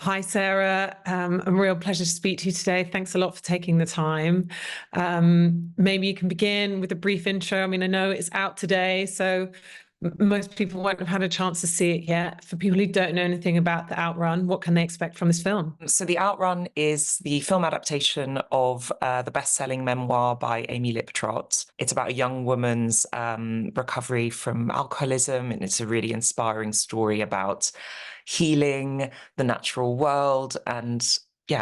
Hi, Sarah. A real pleasure to speak to you today. Thanks a lot for taking the time. Maybe you can begin with a brief intro. I mean, I know it's out today, so most people won't have had a chance to see it yet. For people who don't know anything about the Outrun, what can they expect from this film? So The Outrun is the film adaptation of the best-selling memoir by Amy Liptrot. It's about a young woman's recovery from alcoholism, and it's a really inspiring story about healing, the natural world, and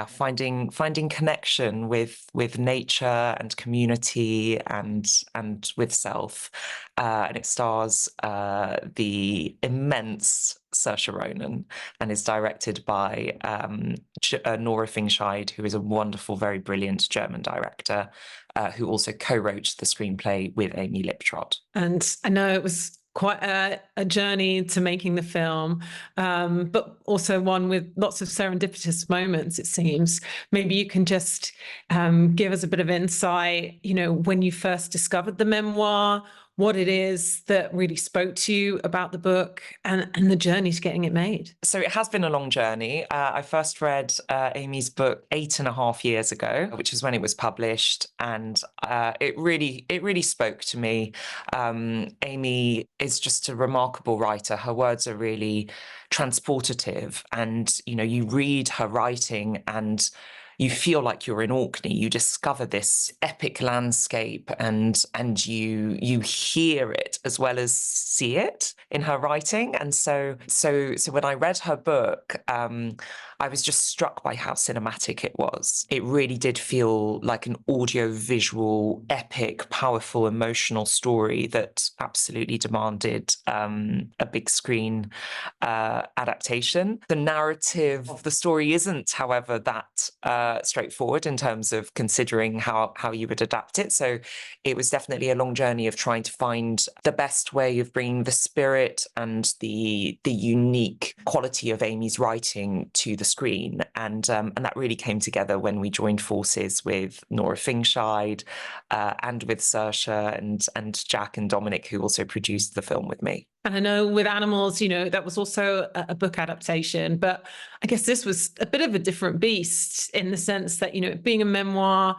finding connection with nature and community and with self. And it stars the immense Saoirse Ronan and is directed by Nora Fingscheid, who is a wonderful, very brilliant German director who also co-wrote the screenplay with Amy Liptrot. And I know it was quite a journey to making the film, but also one with lots of serendipitous moments, it seems. Maybe you can just give us a bit of insight, when you first discovered the memoir, what it is that really spoke to you about the book and the journey to getting it made. So it has been a long journey. I first read Amy's book 8.5 years ago, which is when it was published, and it really spoke to me. Amy is just a remarkable writer. Her words are really transportative, and you read her writing and you feel like you're in Orkney. You discover this epic landscape, and you hear it as well as see it in her writing. And so when I read her book, I was just struck by how cinematic it was. It really did feel like an audio-visual, epic, powerful, emotional story that absolutely demanded a big screen adaptation. The narrative of the story isn't, however, that straightforward in terms of considering how you would adapt it. So it was definitely a long journey of trying to find the best way of bringing the spirit and the unique quality of Amy's writing to the screen, and that really came together when we joined forces with Nora Fingscheid and with Saoirse and Jack and Dominic, who also produced the film with me. And I know with animals, that was also a book adaptation, but I guess this was a bit of a different beast in the sense that, being a memoir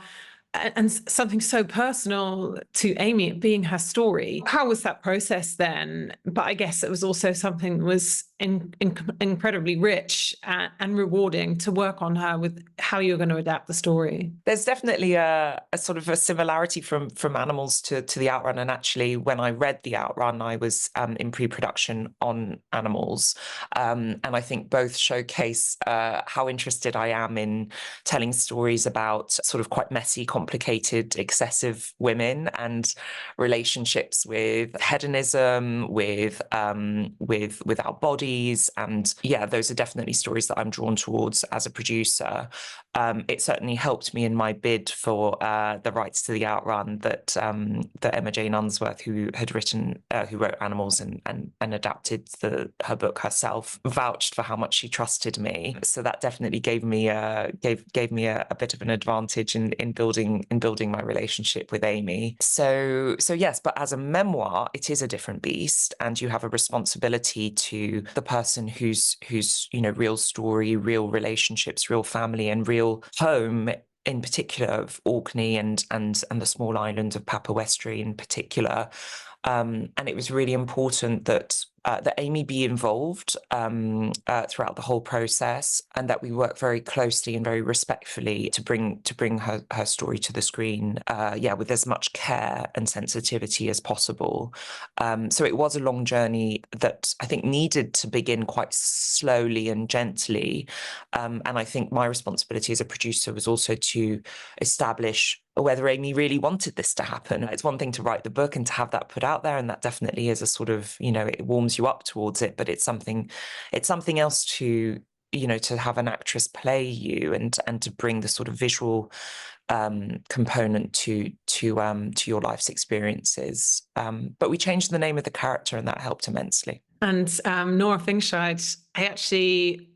and something so personal to Amy, it being her story. How was that process then? But I guess it was also something that was incredibly rich and rewarding to work on her with how you're going to adapt the story. There's definitely a sort of a similarity from animals to the Outrun. And actually, when I read the Outrun, I was in pre-production on animals. And I think both showcase how interested I am in telling stories about sort of quite messy, complicated, excessive women and relationships with hedonism, with our bodies. And yeah, those are definitely stories that I'm drawn towards as a producer. It certainly helped me in my bid for the rights to the Outrun that Emma Jane Unsworth, who wrote Animals and adapted her book herself, vouched for how much she trusted me. So that definitely gave me a bit of an advantage in building my relationship with Amy. So yes, but as a memoir, it is a different beast, and you have a responsibility to the person whose real story, real relationships, real family, and real home in particular of Orkney and the small island of Papua-Westry in particular. And it was really important that Amy be involved throughout the whole process, and that we work very closely and very respectfully to bring her story to the screen, with as much care and sensitivity as possible. So it was a long journey that I think needed to begin quite slowly and gently. And I think my responsibility as a producer was also to establish whether Amy really wanted this to happen. It's one thing to write the book and to have that put out there, and that definitely is a sort of, it warms you up towards it, but it's something else to have an actress play you and to bring the sort of visual component to your life's experiences. But we changed the name of the character, and that helped immensely. And Nora Fingscheid,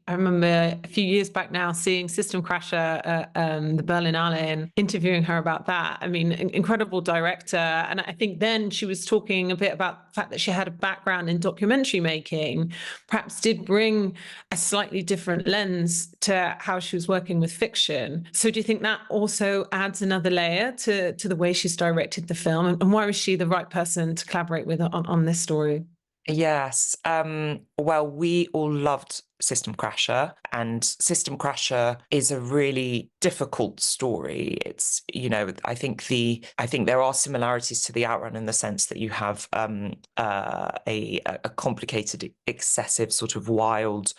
I remember a few years back now seeing System Crasher at the Berlinale, interviewing her about that. I mean, incredible director. And I think then she was talking a bit about the fact that she had a background in documentary making, perhaps did bring a slightly different lens to how she was working with fiction. So do you think that also adds another layer to the way she's directed the film? And why was she the right person to collaborate with on this story? Yes. Well, we all loved System Crasher, and System Crasher is a really difficult story. It's, I think there are similarities to the Outrun in the sense that you have a complicated, excessive, sort of wild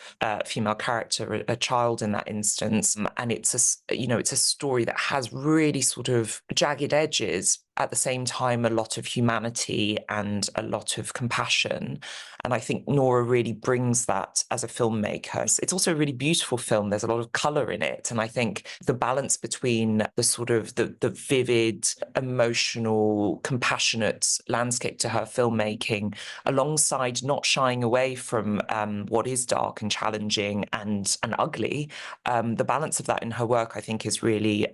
female character, a child in that instance, and it's a story that has really sort of jagged edges. At the same time, a lot of humanity and a lot of compassion. And I think Nora really brings that as a filmmaker. It's also a really beautiful film. There's a lot of colour in it. And I think the balance between the sort of the vivid, emotional, compassionate landscape to her filmmaking, alongside not shying away from what is dark and challenging and ugly, the balance of that in her work, I think, is really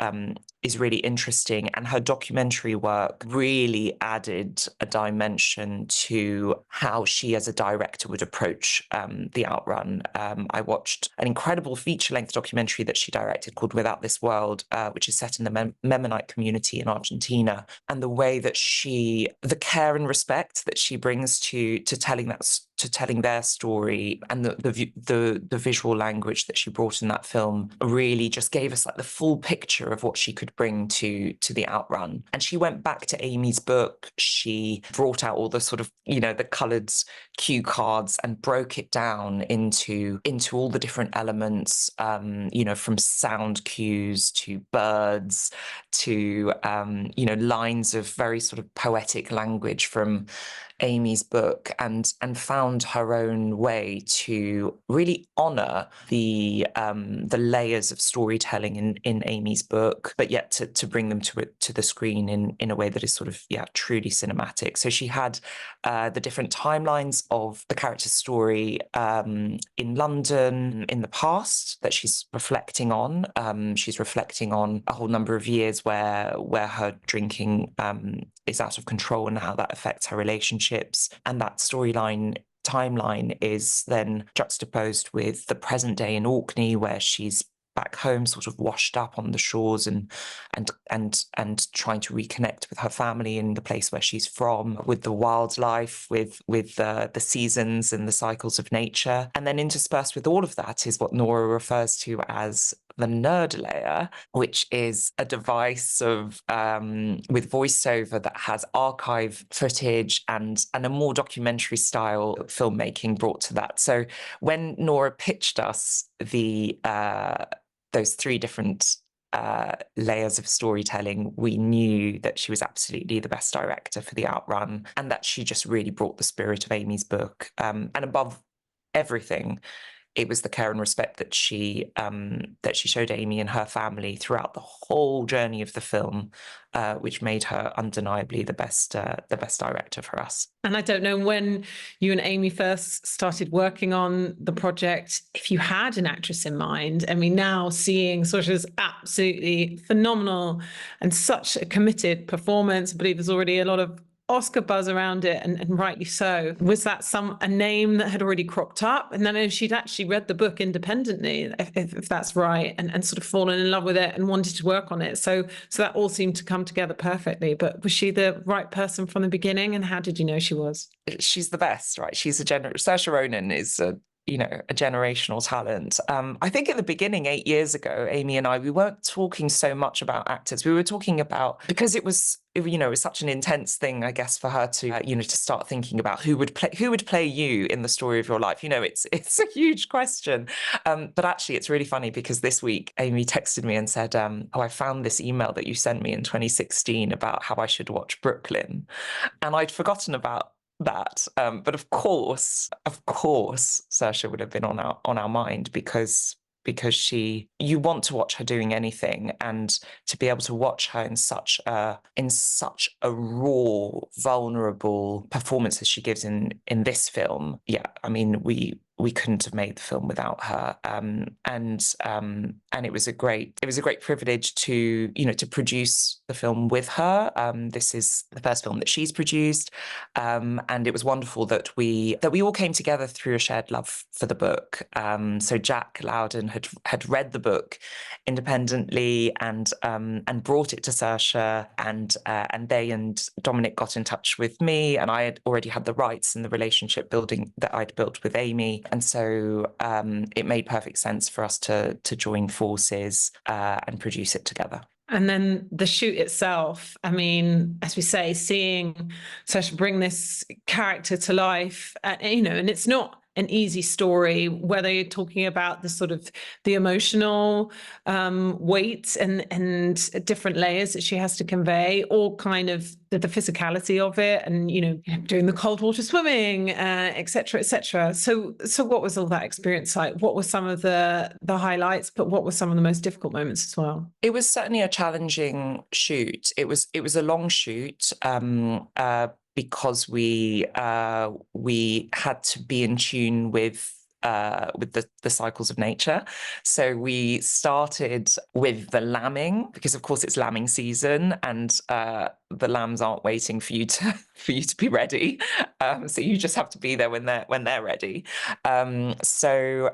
interesting. And her documentary work really added a dimension to how she as a director would approach the Outrun. I watched an incredible feature-length documentary that she directed called Without This World, which is set in the Mennonite community in Argentina. And the way that the care and respect that she brings to telling their story, and the visual language that she brought in that film really just gave us like the full picture of what she could bring to the Outrun. And she went back to Amy's book. She brought out all the sort of, the coloured cue cards and broke it down into all the different elements, from sound cues to birds to, lines of very sort of poetic language from Amy's book, and found her own way to really honour the layers of storytelling in Amy's book, but yet to bring them to the screen in a way that is sort of truly cinematic. So she had the different timelines of the character's story in London in the past that she's reflecting on. She's reflecting on a whole number of years where her drinking is out of control and how that affects her relationships. And that timeline is then juxtaposed with the present day in Orkney, where she's back home, sort of washed up on the shores and trying to reconnect with her family in the place where she's from, with the wildlife, with the seasons and the cycles of nature. And then interspersed with all of that is what Nora refers to as the nerd layer, which is a device with voiceover that has archive footage and a more documentary style filmmaking brought to that. So when Nora pitched us those three different layers of storytelling, we knew that she was absolutely the best director for the Outrun, and that she just really brought the spirit of Amy's book. And above everything, it was the care and respect that she showed Amy and her family throughout the whole journey of the film, which made her undeniably the best director for us. And I don't know when you and Amy first started working on the project, if you had an actress in mind. I mean, now seeing Saoirse's absolutely phenomenal and such a committed performance, I believe there's already a lot of Oscar buzz around it, and rightly so. Was that a name that had already cropped up? And then if she'd actually read the book independently, if that's right, and sort of fallen in love with it and wanted to work on it. So that all seemed to come together perfectly. But was she the right person from the beginning? And how did you know she was? She's the best, right? She's Saoirse Ronan is a generational talent. I think at the beginning, 8 years ago, Amy and we weren't talking so much about actors. We were talking about, because it was such an intense thing, I guess, for her to, to start thinking about who would play you in the story of your life. It's a huge question. But actually, it's really funny because this week, Amy texted me and said, I found this email that you sent me in 2016 about how I should watch Brooklyn. And I'd forgotten about that. But of course, Saoirse would have been on our mind, because because you want to watch her doing anything, and to be able to watch her in such a raw, vulnerable performance as she gives in this film. Yeah, I mean, we couldn't have made the film without her, and it was a great privilege to produce the film with her. This is the first film that she's produced, and it was wonderful that we all came together through a shared love for the book. So Jack Loudon had read the book independently and brought it to Saoirse, and they and Dominic got in touch with me, and I had already had the rights and the relationship building that I'd built with Amy, and so it made perfect sense for us to join forces and produce it together. And then the shoot itself, I mean, as we say, seeing Saoirse bring this character to life, and it's not an easy story, whether you're talking about the sort of the emotional weight and different layers that she has to convey, or kind of the physicality of it, and doing the cold water swimming, et cetera, et cetera. So what was all that experience like? What were some of the highlights, but what were some of the most difficult moments as well? It was certainly a challenging shoot. It was a long shoot. Because we had to be in tune with the cycles of nature. So we started with the lambing, because of course it's lambing season, and the lambs aren't waiting for you to be ready. So you just have to be there when they're ready. So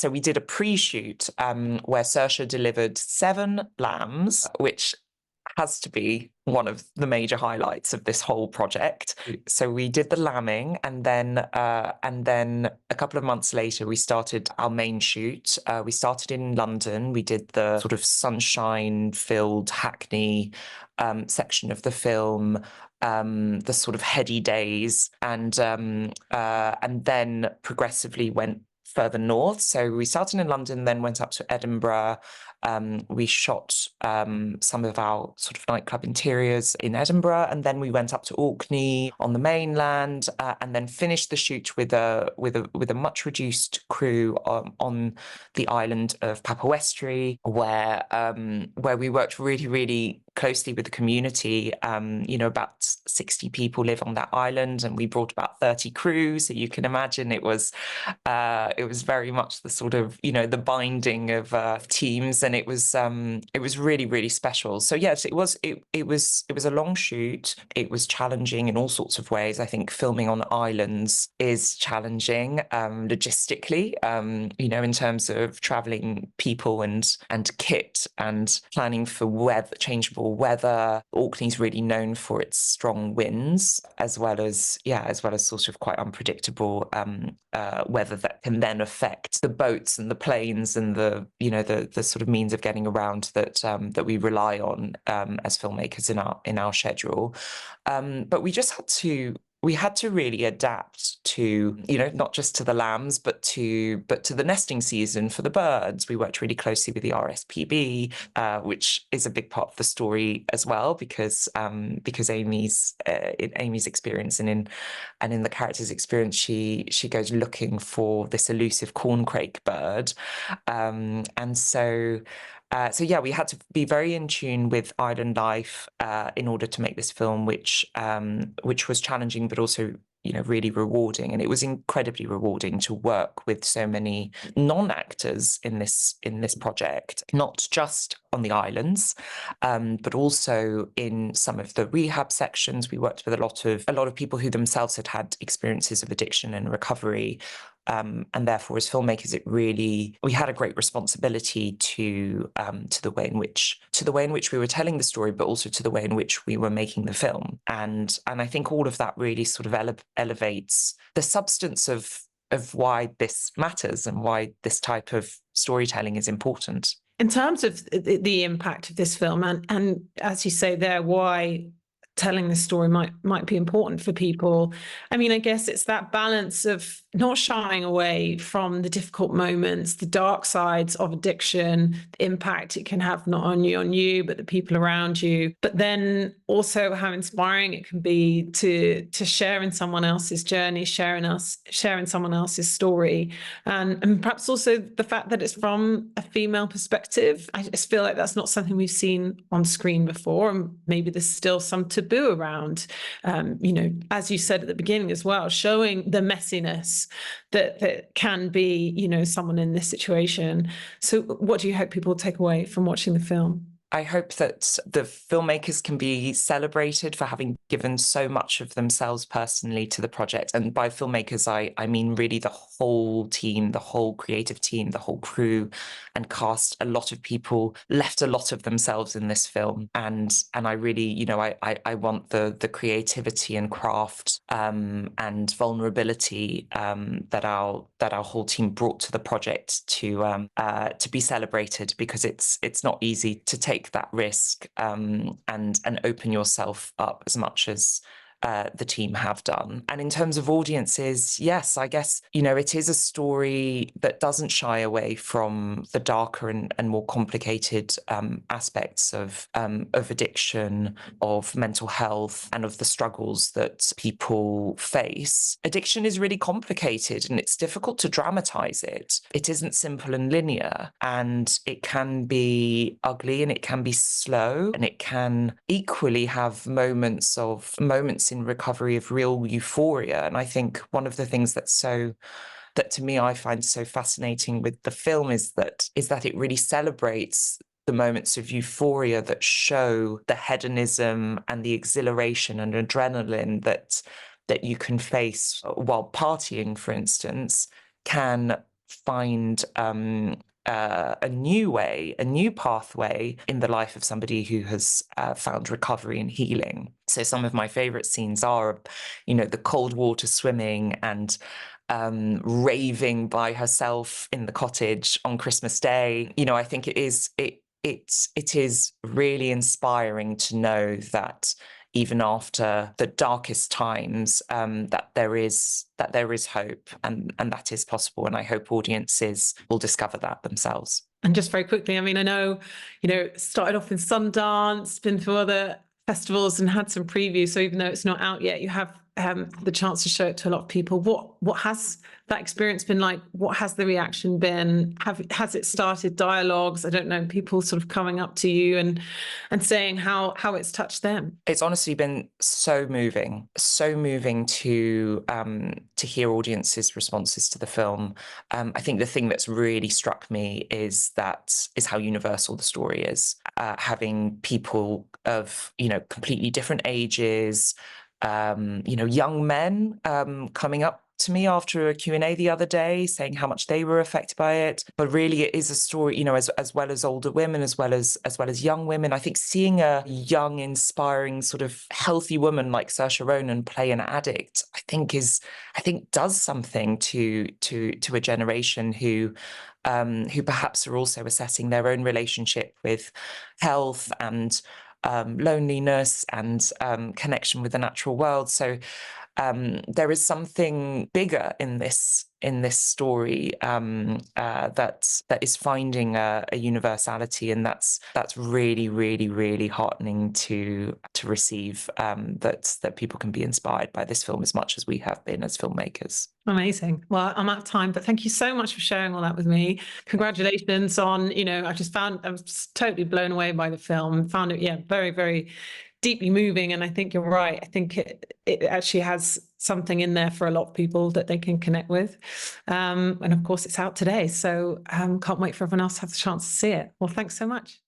we did a pre-shoot where Saoirse delivered 7 lambs, which has to be one of the major highlights of this whole project. So we did the lambing, and then a couple of months later we started our main shoot. We started in London. We did the sort of sunshine-filled Hackney section of the film, the sort of heady days, and then progressively went further north. So we started in London, then went up to Edinburgh. We shot some of our sort of nightclub interiors in Edinburgh, and then we went up to Orkney on the mainland, and then finished the shoot with a much reduced crew on the island of Papawestry, where we worked really, really closely with the community. About 60 people live on that island, and we brought about 30 crew. So you can imagine it was very much the sort of the binding of teams, and it was really, really special. So yes, it was a long shoot. It was challenging in all sorts of ways. I think filming on islands is challenging logistically, in terms of traveling people and kit and planning for changeable weather. Orkney's really known for its strong winds, as well as sort of quite unpredictable weather that can then affect the boats and the planes and the sort of means of getting around that we rely on as filmmakers in our schedule. But we just had to really adapt to, not just to the lambs, but to the nesting season for the birds. We worked really closely with the RSPB, which is a big part of the story as well, because Amy's experience and in the character's experience, she goes looking for this elusive corncrake bird, and so we had to be very in tune with island life in order to make this film, which was challenging, but also really rewarding. And it was incredibly rewarding to work with so many non-actors in this project, not just on the islands, but also in some of the rehab sections. We worked with a lot of people who themselves had experiences of addiction and recovery. And therefore, as filmmakers, we had a great responsibility to the way in which we were telling the story, but also to the way in which we were making the film. And I think all of that really sort of elevates the substance of why this matters and why this type of storytelling is important. In terms of the impact of this film, and as you say there, why telling this story might be important for people. I mean, I guess it's that balance of not shying away from the difficult moments, the dark sides of addiction, the impact it can have not only on you, but the people around you. But then also how inspiring it can be to share in someone else's journey, sharing someone else's story. And perhaps also the fact that it's from a female perspective. I just feel like that's not something we've seen on screen before. And maybe there's still some taboo around, as you said at the beginning as well, showing the messiness that can be, someone in this situation. So what do you hope people take away from watching the film? I hope that the filmmakers can be celebrated for having given so much of themselves personally to the project. And by filmmakers, I mean really the whole team, the whole creative team, the whole crew and cast. A lot of people left a lot of themselves in this film. And I really, I want the creativity and craft and vulnerability that our whole team brought to the project to be celebrated, because it's not easy to take that risk and open yourself up as much as the team have done. And in terms of audiences, yes, I guess, it is a story that doesn't shy away from the darker and more complicated aspects of addiction, of mental health, and of the struggles that people face. Addiction is really complicated and it's difficult to dramatize it. It isn't simple and linear, and it can be ugly and it can be slow, and it can equally have moments in recovery of real euphoria. And I think one of the things that to me I find so fascinating with the film is that it really celebrates the moments of euphoria that show the hedonism and the exhilaration and adrenaline that you can face while partying, for instance, can find a new pathway in the life of somebody who has found recovery and healing. So some of my favorite scenes are, the cold water swimming and raving by herself in the cottage on Christmas Day. I think it is really inspiring to know that even after the darkest times, that there is hope and that is possible. And I hope audiences will discover that themselves. And just very quickly, I mean, I know, started off in Sundance, been to other festivals and had some previews. So even though it's not out yet, you have the chance to show it to a lot of people. What has that experience been like? What has the reaction been? Has it started dialogues? I don't know, people sort of coming up to you and saying how it's touched them. It's honestly been so moving to hear audiences' responses to the film. I think the thing that's really struck me is how universal the story is. Having people of completely different ages, young men coming up to me after a Q&A the other day saying how much they were affected by it. But really it is a story, as well as older women, as well as young women. I think seeing a young, inspiring, sort of healthy woman like Saoirse Ronan play an addict, I think does something to a generation who perhaps are also assessing their own relationship with health and loneliness and connection with the natural world. So there is something bigger in this story that is finding a universality, and that's really, really, really heartening to receive. That people can be inspired by this film as much as we have been as filmmakers. Amazing. Well, I'm out of time, but thank you so much for sharing all that with me. Congratulations on, I was totally blown away by the film. Found it, very, very deeply moving. And I think you're right. I think it actually has something in there for a lot of people that they can connect with. And of course, it's out today. So can't wait for everyone else to have the chance to see it. Well, thanks so much.